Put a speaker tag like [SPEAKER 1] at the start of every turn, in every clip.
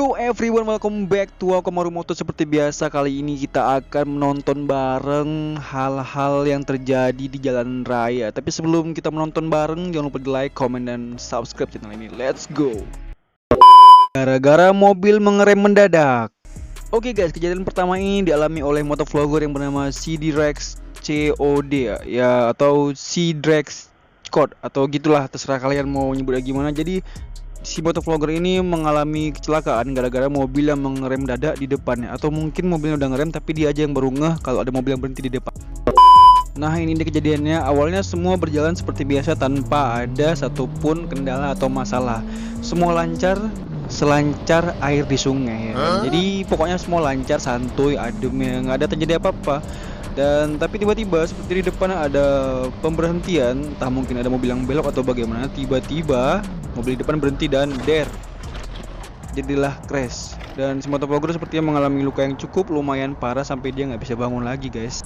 [SPEAKER 1] Yo everyone, welcome back to Wakamaru Moto. Seperti biasa, kali ini kita akan menonton bareng hal-hal yang terjadi di jalan raya. Tapi sebelum kita menonton bareng, jangan lupa di like, comment, dan subscribe channel ini. Let's go. Gara-gara mobil mengerem mendadak. Oke guys, kejadian pertama ini dialami oleh motovlogger yang bernama CDrex COD ya, atau CDrex Code atau gitulah, terserah kalian mau nyebutnya gimana. Jadi si motovlogger ini mengalami kecelakaan gara-gara mobil yang mengerem dadak di depannya, atau mungkin mobilnya udah ngerem tapi dia aja yang baru ngeh kalau ada mobil yang berhenti di depan. Nah, ini dia kejadiannya. Awalnya semua berjalan seperti biasa tanpa ada satupun kendala atau masalah. Semua lancar, selancar air di sungai ya kan? Jadi pokoknya semua lancar, santuy, adem ya, nggak ada terjadi apa-apa. Dan tapi tiba-tiba seperti di depan ada pemberhentian, entah mungkin ada mobil yang belok atau bagaimana. Tiba-tiba mobil di depan berhenti dan jadilah crash. Dan si motovlogger sepertinya mengalami luka yang cukup lumayan parah sampai dia nggak bisa bangun lagi guys.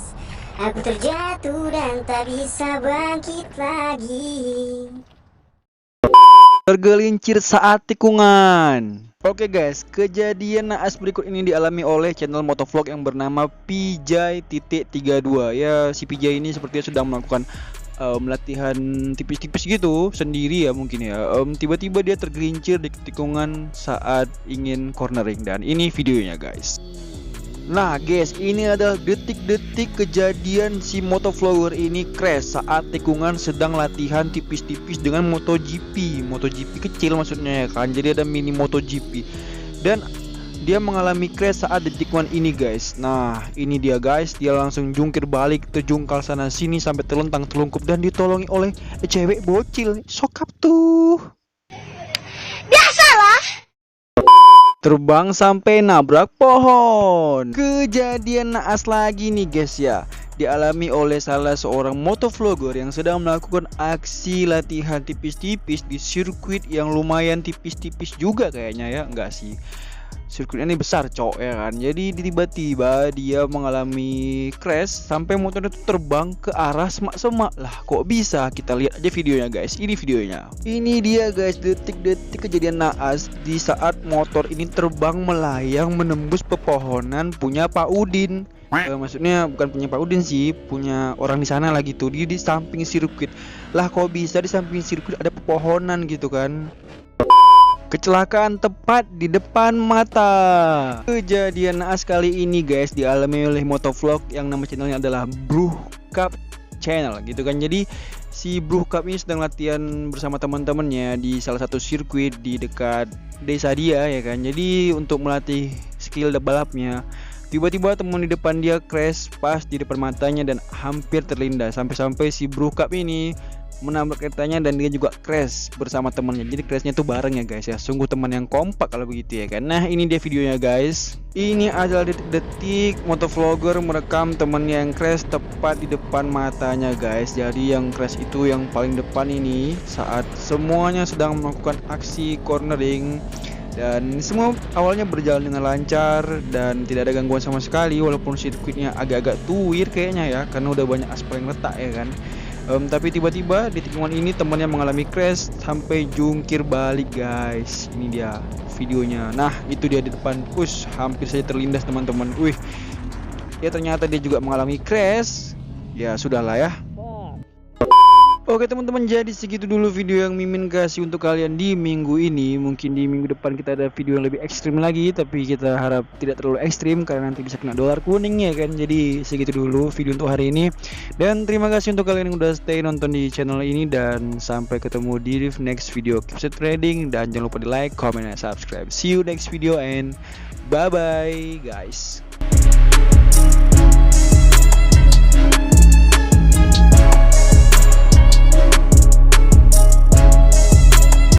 [SPEAKER 2] Aku terjatuh dan tak bisa bangkit lagi.
[SPEAKER 1] Tergelincir saat tikungan. Oke guys, kejadian naas berikut ini dialami oleh channel motovlog yang bernama Pijay.32. Ya, si Pijay ini sepertinya sedang melakukan latihan tipis-tipis gitu sendiri ya mungkin ya. Tiba-tiba dia tergelincir di tikungan saat ingin cornering, dan ini videonya guys. Nah guys, ini adalah detik-detik kejadian si motovlogger ini crash saat tikungan sedang latihan tipis-tipis dengan MotoGP kecil maksudnya ya kan. Jadi ada mini MotoGP, dan dia mengalami crash saat di tikungan ini guys. Nah ini dia guys, dia langsung jungkir balik, terjungkal sana sini sampai terlentang terlungkup dan ditolongi oleh cewek bocil. Sokap tuh.
[SPEAKER 2] Biasalah.
[SPEAKER 1] Terbang sampai nabrak pohon. Kejadian naas lagi nih guys ya, dialami oleh salah seorang motovlogger yang sedang melakukan aksi latihan tipis-tipis di sirkuit yang lumayan tipis-tipis juga kayaknya ya. Enggak sih, sirkuitnya ini besar cowok ya kan. Jadi tiba-tiba dia mengalami crash sampai motornya itu terbang ke arah semak-semak. Lah kok bisa? Kita lihat aja videonya guys. Ini videonya. Ini dia guys, detik-detik kejadian naas di saat motor ini terbang melayang menembus pepohonan punya Pak Udin. Maksudnya bukan punya Pak Udin sih, punya orang di sana lah gitu. Dia di samping sirkuit. Lah kok bisa di samping sirkuit ada pepohonan gitu kan? Kecelakaan tepat di depan mata. Kejadian naas kali ini guys dialami oleh motovlog yang nama channelnya adalah Bruhcup Channel gitu kan. Jadi si Bruhcup ini sedang latihan bersama teman-temannya di salah satu sirkuit di dekat desa dia ya kan. Jadi untuk melatih skill balapnya, tiba-tiba teman di depan dia crash pas di depan matanya dan hampir terlindas, sampai-sampai si Bruhcup ini menabrak keretanya dan dia juga crash bersama temannya. Jadi crashnya tuh bareng ya guys ya. Sungguh teman yang kompak kalau begitu ya kan. Nah ini dia videonya guys. Ini adalah detik-detik motovlogger merekam temannya yang crash tepat di depan matanya guys. Jadi yang crash itu yang paling depan ini saat semuanya sedang melakukan aksi cornering, dan semua awalnya berjalan dengan lancar dan tidak ada gangguan sama sekali, walaupun sirkuitnya agak-agak tuir kayaknya ya karena udah banyak aspal yang retak ya kan. Tapi tiba-tiba di tikungan ini temannya mengalami crash sampai jungkir balik guys. Ini dia videonya. Nah itu dia di depan, hampir saja terlindas teman-teman. Ya ternyata dia juga mengalami crash. Ya sudahlah ya. Oke teman-teman, jadi segitu dulu video yang Mimin kasih untuk kalian di minggu ini. Mungkin di minggu depan kita ada video yang lebih ekstrim lagi, tapi kita harap tidak terlalu ekstrim karena nanti bisa kena dolar kuning ya kan. Jadi segitu dulu video untuk hari ini, dan terima kasih untuk kalian yang udah stay nonton di channel ini, dan sampai ketemu di next video. Keep set trading, dan jangan lupa di like, comment, dan subscribe. See you next video and bye bye guys.